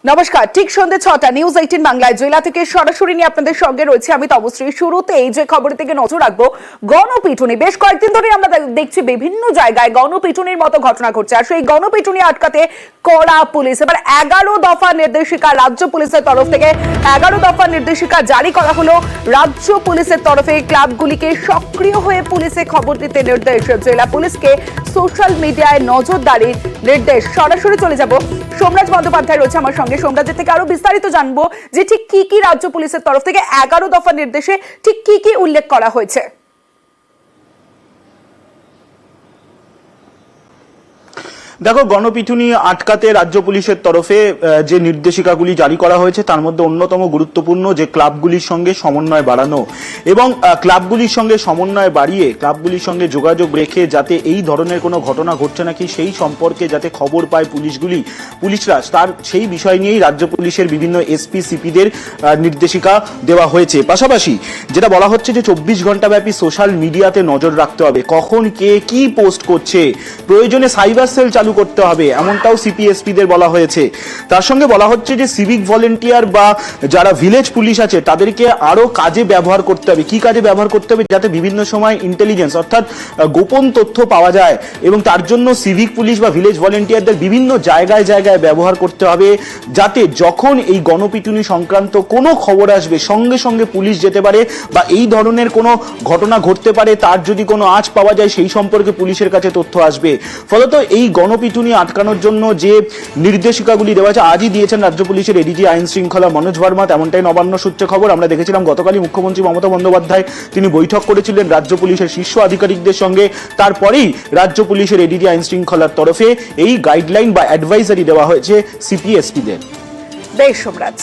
নমস্কার, ঠিক সন্ধ্যে ৬টা নিউজ 18 বাংলায় জেলা থেকে সরাসরি নিয়ে আপনাদের সঙ্গে রয়েছে আমি তবশ্রী। শুরুতে এই যে খবর থেকে নজর রাখবো, গণপিটুনি। বেশ কয়েকদিন ধরে আমরা দেখছি বিভিন্ন জায়গায় গণপিটুনির মতো ঘটনা ঘটছে, আর সেই গণপিটুনি আটকাতে কড়া পুলিশ। এবার 11 দফা নির্দেশিকা রাজ্য পুলিশের তরফ থেকে 11 দফা নির্দেশিকা জারি করা হলো। রাজ্য পুলিশের তরফে ক্লাবগুলিকে সক্রিয় হয়ে পুলিশে খবর দিতে নির্দেশ, জেলা পুলিশকে সোশ্যাল মিডিয়ায় নজরদারির নির্দেশ। সরাসরি চলে যাব, সোমরাজ বন্দ্যোপাধ্যায় রয়েছে আমার সঙ্গে। সোমরাজের থেকে আরো বিস্তারিত জানবো যে ঠিক কি কি রাজ্য পুলিশের তরফ থেকে 11 দফা নির্দেশে ঠিক কি কি উল্লেখ করা হয়েছে। দেখো, গণপিটুনি আটকাতে রাজ্য পুলিশের তরফে যে নির্দেশিকাগুলি জারি করা হয়েছে তার মধ্যে অন্যতম গুরুত্বপূর্ণ যে ক্লাবগুলির সঙ্গে সমন্বয় বাড়ানো এবং ক্লাবগুলির সঙ্গে সমন্বয় বাড়িয়ে ক্লাবগুলির সঙ্গে যোগাযোগ রেখে যাতে এই ধরনের কোনো ঘটনা ঘটছে নাকি সেই সম্পর্কে যাতে খবর পায় পুলিশরা, তার সেই বিষয় নিয়েই রাজ্য পুলিশের বিভিন্ন এসপি সিপিদের নির্দেশিকা দেওয়া হয়েছে। পাশাপাশি যেটা বলা হচ্ছে যে 24 ঘন্টা ব্যাপী সোশ্যাল মিডিয়াতে নজর রাখতে হবে, কখন কে কি পোস্ট করছে, প্রয়োজনে সাইবার সেল চালু করতে হবে, এমনটাও সিপিএসপিদের বলা হয়েছে। তার সঙ্গে বলা হচ্ছে যে সিভিক ভলেন্টিয়ার বা যারা ভিলেজ পুলিশ আছে তাদেরকে আরো কাজে ব্যবহার করতে হবে। কি কাজে ব্যবহার করতে হবে? যাতে বিভিন্ন সময় ইন্টেলিজেন্স অর্থাৎ গোপন তথ্য পাওয়া যায়, এবং তার জন্য সিভিক পুলিশ বা ভিলেজ ভলেন্টিয়ারদের বিভিন্ন জায়গায় জায়গায় ব্যবহার করতে হবে, যাতে যখন এই গণপিটুনি সংক্রান্ত কোনো খবর আসবে সঙ্গে সঙ্গে পুলিশ যেতে পারে, বা এই ধরনের কোনো ঘটনা ঘটতে পারে তার যদি কোনো আঁচ পাওয়া যায় সেই সম্পর্কে পুলিশের কাছে তথ্য আসবে। ফলত এই গণপিটুনি আটকানোর জন্য যে নির্দেশিকাগুলি দেওয়া আছে আজই দিয়েছেন রাজ্য পুলিশের এডিজি আইন শৃঙ্খলা মনোজ ভার্মা, তেমনটাই নবান্ন সূত্রে খবর। আমরা দেখেছিলাম গতকালই মুখ্যমন্ত্রী মমতা বন্দ্যোপাধ্যায় তিনি বৈঠক করেছিলেন রাজ্য পুলিশের শীর্ষ আধিকারিকদের সঙ্গে। তারপরেই রাজ্য পুলিশের এডিজি আইন শৃঙ্খলার তরফে এই গাইডলাইন বা অ্যাডভাইজারি দেওয়া হয়েছে সিপিএসপিদের। বেশ সোমরাজ।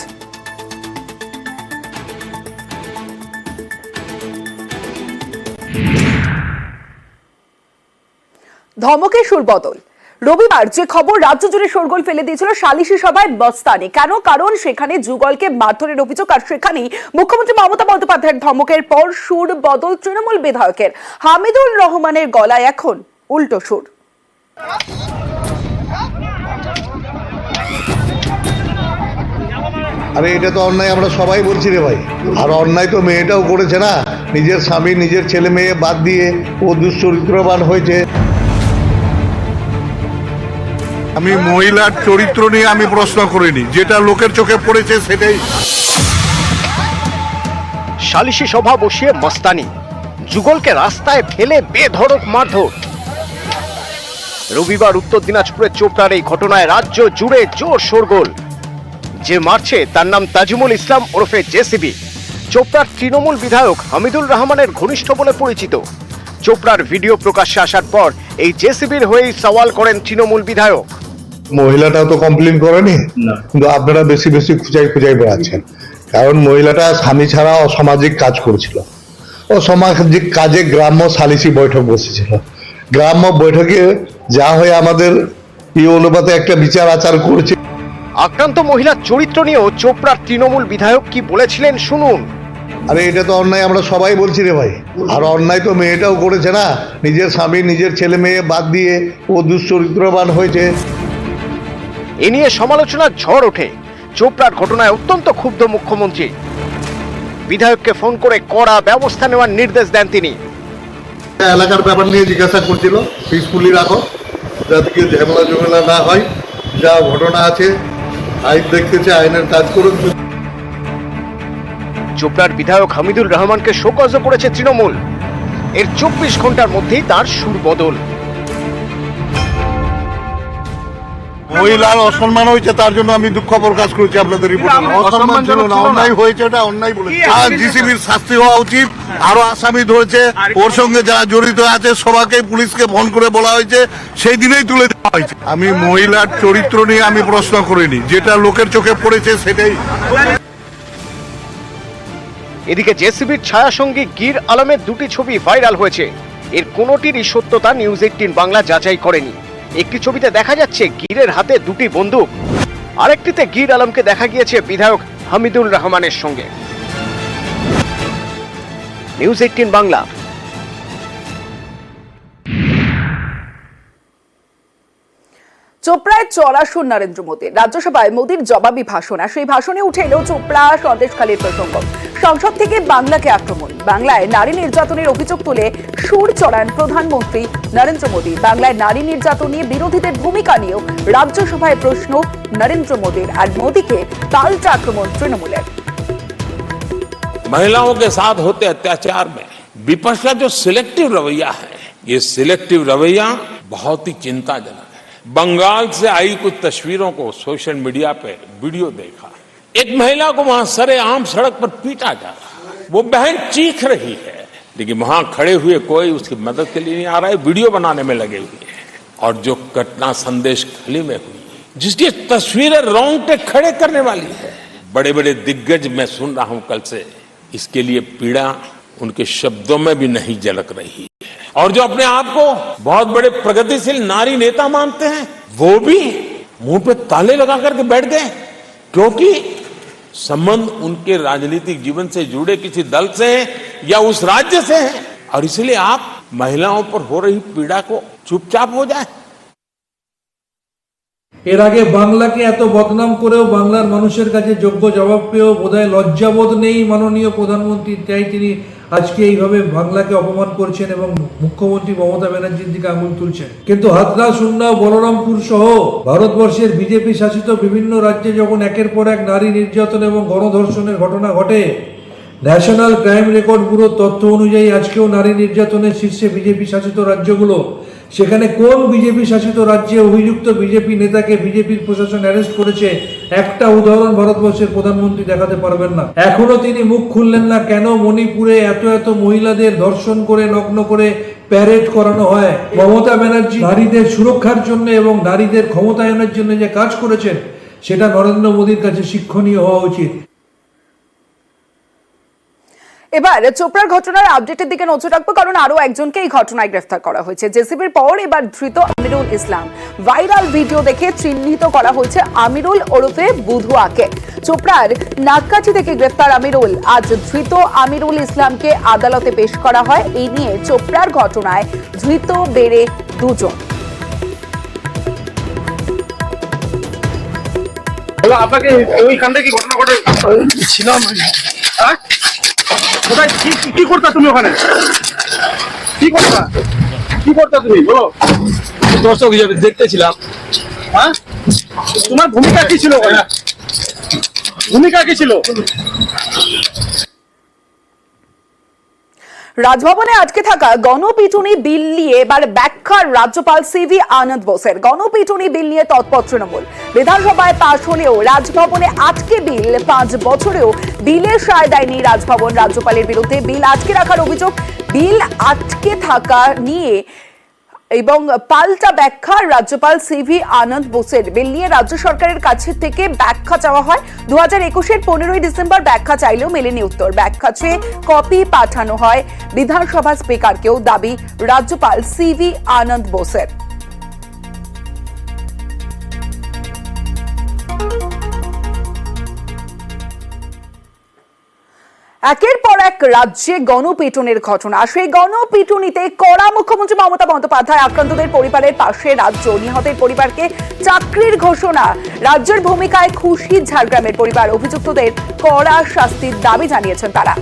ধমকে সুর বদল। রবিবার যে খবর রাজ্য জুড়ে শোরগোল ফেলে দিয়েছিল সালিশি সভায় বস্তানি। কেন? কারণ সেখানে যুগলকে মারধরের অভিযোগ, আর সেখানেই মুখ্যমন্ত্রী মমতা বন্দ্যোপাধ্যায়ের ধমকের পর সুর বদল তৃণমূল বিধায়কের। হামিদুল রহমানের গলায় এখন উল্টো সুর। আরে এটা তো অন্যায়, আমরা সবাই বলছি রে ভাই। আর অন্যায় তো মেয়েটাও করেছে না, নিজের স্বামী নিজের ছেলে মেয়ে বাদ দিয়ে ও দুশ্চরিত্রবান হয়েছে। আমি মহিলার চরিত্র নিয়ে আমি প্রশ্ন করিনি, যেটা লোকের চোখে পড়েছে সেটাই। সালিশি সভা বসিয়ে মস্তানি, যুগলকে রাস্তায় ফেলে বেধড়ক মারধর। রবিবার উত্তর দিনাজপুরের চোপড়ার এই ঘটনায় রাজ্য জুড়ে জোর শোরগোল। যে মারছে তার নাম তাজিমুল ইসলাম ওরফে জেসিবি। চোপড়ার তৃণমূল বিধায়ক হামিদুল রহমানের ঘনিষ্ঠ বলে পরিচিত। চোপড়ার ভিডিও প্রকাশ্যে আসার পর এই জেসিবির হয়েই সওয়াল করেন তৃণমূল বিধায়ক। মহিলাটাও তো কমপ্লেন করেনি, কিন্তু আপনারা বেশি বেশি খুঁজাই বেড়াচ্ছেন। কারণ মহিলাটা স্বামী ছাড়া অসামাজিক কাজ করেছিল। অসামাজিক কাজে গ্রাম্য সালিসি বৈঠক বসেছিল। গ্রাম্য বৈঠকে যা হয়ে আমাদের এই অনুপাতে একটা বিচার আচার করেছে। আক্রান্ত মহিলার চরিত্র নিয়েও চোপড়ার তৃণমূল বিধায়ক কি বলেছিলেন শুনুন। আরে এটা তো অন্যায়, আমরা সবাই বলছি রে ভাই। আর অন্যায় তো মেয়েটাও করেছে না, নিজের স্বামী নিজের ছেলে মেয়ে বাদ দিয়ে ও দুশ্চরিত্রবান হয়েছে। এ নিয়ে সমালোচনার ঝড় ওঠে। চোপড়ার ঘটনায় অত্যন্ত ক্ষুব্ধ মুখ্যমন্ত্রী। বিধায়ককে ফোন করে কড়া ব্যবস্থা নেওয়ার নির্দেশ দেন তিনি। এলাকার ব্যাপার নিয়ে জিজ্ঞাসা করছিল, পিসফুলি রাখো যাতে কি ঝামেলা না হয়। যা ঘটনা আছে আইন দেখতেছে, আইনের কাজ করুন। চোপড়ার বিধায়ক হামিদুল রহমানকে শোকজ করেছে তৃণমূল। এর 24 ঘন্টার মধ্যেই তার সুর বদল। মহিলার অসম্মান হয়েছে, তার জন্য আমি দুঃখ প্রকাশ করছি আপনাদের রিপোর্টে। অসম্মান ছিল না, অন্যায় হয়েছে, এটা অন্যায় বলেছে। আর জিসিবির শাস্তি হওয়া উচিত। আরো আসামি ধরেছে, ওর সঙ্গে যারা জড়িত আছে সবাইকে পুলিশকে ফোন করে বলা হয়েছে, সেই দিনেই তুলে দেওয়া হয়েছে। আমি মহিলার চরিত্র নিয়ে আমি প্রশ্ন করিনি, যেটা লোকের চোখে পড়েছে সেটাই। এদিকে জেসিবির ছায়াসঙ্গী গির আলমের দুটি ছবি ভাইরাল হয়েছে। এর কোনোটিরই সত্যতা নিউজ 18 বাংলা যাচাই করেনি। একটি ছবিতে দেখা যাচ্ছে গিরের হাতে দুটি বন্দুক, আরেকটিতে গির আলমকে দেখা গিয়েছে বিধায়ক হামিদুল রহমানের সঙ্গে। নিউজ 18 বাংলা। চোপড়ায় চড়াশুর নরেন্দ্র মোদী, রাজ্যসভায় মোদীর জবাবি ভাষণ, আর সেই ভাষণে উঠে এলো চোপড়া সন্দেশখালীর প্রসঙ্গ। সংসদ থেকে বাংলাকে আক্রমণ, বাংলায় নারী নির্যাতনের অভিযোগ তুলে সুর চড়ান প্রধানমন্ত্রী নরেন্দ্র মোদী। বাংলায় নারী নির্যাতন নিয়ে বিরোধীদের ভূমিকা নিয়েও রাজ্যসভায় প্রশ্ন নরেন্দ্র মোদীর, আর মোদীকে পাল্টা আক্রমণ তৃণমূলের। महिलाओं के साथ होते अत्याचार में विपक्ष का जो सिलेक्टिव रवैया है, ये सिलेक्टिव रवैया बहुत ही चिंताजनक है। बंगाल से आई कुछ तस्वीरों को सोशल मीडिया पे वीडियो देखा, एक महिला को वहां सरेआम सड़क पर पीटा जा रहा है, वो बहन चीख रही है, लेकिन वहां खड़े हुए कोई उसकी मदद के लिए नहीं आ रहा है, वीडियो बनाने में लगे हुए हैं। और जो घटना संदेशखाली में हुई, जिसकी तस्वीरें रोंगटे खड़े करने वाली है, बड़े बड़े दिग्गज मैं सुन रहा हूं कल से, इसके लिए पीड़ा उनके शब्दों में भी नहीं झलक रही है। और जो अपने आप को बहुत बड़े प्रगतिशील नारी नेता मानते हैं, वो भी मुंह पे ताले लगा करके बैठ गए, क्योंकि संबंध उनके राजनीतिक जीवन से जुड़े किसी दल से है या उस राज्य से है, और इसलिए आप महिलाओं पर हो रही पीड़ा को चुपचाप हो जाए। এর আগে বাংলাকে এত বদনাম করেও বাংলার মানুষের কাছে যোগ্য জবাব পেয়েও বোধহয় লজ্জাবোধ নেই মাননীয় প্রধানমন্ত্রী, তাই তিনি আজকে এইভাবে বাংলাকে অপমান করছেন এবং মুখ্যমন্ত্রী মমতা ব্যানার্জির দিকে আঙুল তুলছেন। কিন্তু হাতড়া, সুন্না, বলরামপুর সহ ভারতবর্ষের বিজেপি শাসিত বিভিন্ন রাজ্যে যখন একের পর এক নারী নির্যাতন এবং গণধর্ষণের ঘটনা ঘটে, ন্যাশনাল ক্রাইম রেকর্ড ব্যুরোর তথ্য অনুযায়ী আজকেও নারী নির্যাতনের শীর্ষে বিজেপি শাসিত রাজ্যগুলো। সেখানে কোন বিজেপি শাসিত রাজ্যে অভিযুক্ত বিজেপি নেতাকে বিজেপির প্রশাসন অ্যারেস্ট করেছে, একটা উদাহরণ ভারতবর্ষের প্রধানমন্ত্রী দেখাতে পারবেন না। এখনো তিনি মুখ খুললেন না কেন মণিপুরে এত মহিলাদের ধর্ষণ করে নগ্ন করে প্যারেড করানো হয়। মমতা ব্যানার্জি নারীদের সুরক্ষার জন্য এবং নারীদের ক্ষমতায়নের জন্য যে কাজ করেছেন, সেটা নরেন্দ্র মোদীর কাছে শিক্ষণীয় হওয়া উচিত। এবার চোপড়ার ঘটনার আপডেটের দিকে নজর রাখবো, কারণ আরো একজনকে এই ঘটনায় গ্রেফতার করা হয়েছে। জেসিবির পর এবার ধৃত আমিরুল ইসলাম। ভাইরাল ভিডিও দেখে চিহ্নিত করা হয়েছে আমিরুল ওরফে বুধুয়াকে। চোপড়ার নাগকাঠি থেকে গ্রেফতার আমিরুল। আজ ধৃত আমিরুল ইসলামকে আদালতে পেশ করা হয়। এই নিয়ে চোপড়ার ঘটনায় ধৃত বেড়ে দুজন। আপনাকে ওইখান থেকে ঘটনা ঘটে ছিলাম, কোথায় কি করতা তুমি? ওখানে কি করতা তুমি বলো? দর্শক হিসেবে দেখতেছিলাম। হ্যাঁ, তোমার ভূমিকা কি ছিল? ভূমিকা কি ছিল? রাজভবনে আটকে থাকা গণপিটুনি বিল নিয়ে এবার ব্যাখ্যা রাজ্যপাল সিভি আনন্দ বোসের। গণপিটুনি বিল নিয়ে তৎপর তৃণমূল। বিধানসভায় পাশ হলেও রাজভবনে আটকে বিল। 5 বছরেও বিলের সায় দেয়নি রাজভবন। রাজ্যপালের বিরুদ্ধে বিল আটকে রাখার অভিযোগ। বিল আটকে থাকা নিয়ে এবং পাল্টা ব্যাখ্যা রাজ্যপাল সিভি আনন্দ বোসের। বিল নিয়ে রাজ্য সরকারের কাছে থেকে ব্যাখ্যা চাওয়া হয়। 2021-এর 15ই ডিসেম্বর ব্যাখ্যা চাইলেও মেলেনি উত্তর। ব্যাখ্যা চেয়ে কপি পাঠানো হয় বিধানসভা স্পিকারকেও, দাবি রাজ্যপাল সিভি আনন্দ বোসের। একের পর এক রাজ্যে গণপিটুনির ঘটনা। সেই গণপিটুনিতে কড়া মুখ্যমন্ত্রী মমতা বন্দ্যোপাধ্যায়। আক্রান্তদের পরিবারের পাশে রাজ্য। নিহতের পরিবারকে চাকরির ঘোষণা। রাজ্যের ভূমিকায় খুশি ঝাড়গ্রামের পরিবার। অভিযুক্তদের কড়া শাস্তির দাবি জানিয়েছেন তারা।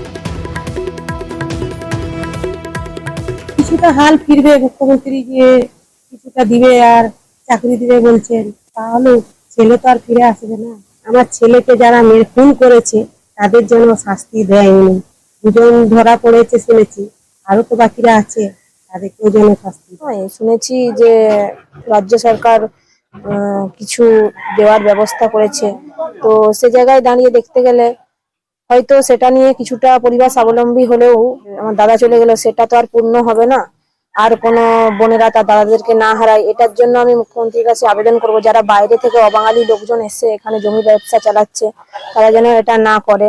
কিছুটা হাল ফিরবে মুখ্যমন্ত্রী, যে কিছুটা দিবে আর চাকরি দিবে বলছেন, তাহলে ছেলে তো আর ফিরে আসবে না। আমার ছেলেকে যারা খুন করেছে তাদের জন্য শাস্তি দেয়নি। 2জন ধরা পড়েছে শুনেছি, আরো তো বাকিরা আছে, তাদেরকেও যেন শাস্তি। শুনেছি যে রাজ্য সরকার কিছু দেওয়ার ব্যবস্থা করেছে, তো সে জায়গায় দাঁড়িয়ে দেখতে গেলে হয়তো সেটা নিয়ে কিছুটা পরিবার স্বাবলম্বী হলেও আমার দাদা চলে গেল, সেটা তো আর পূর্ণ হবে না। আর কোনো বোনেরা তার দাদাদেরকে না হারায়, এটার জন্য আমি মুখ্যমন্ত্রীর কাছে আবেদন করব, যারা বাইরে থেকে অবাঙালি লোকজন এসে এখানে জমি ব্যবসা চালাচ্ছে, তারা যেন এটা না করে।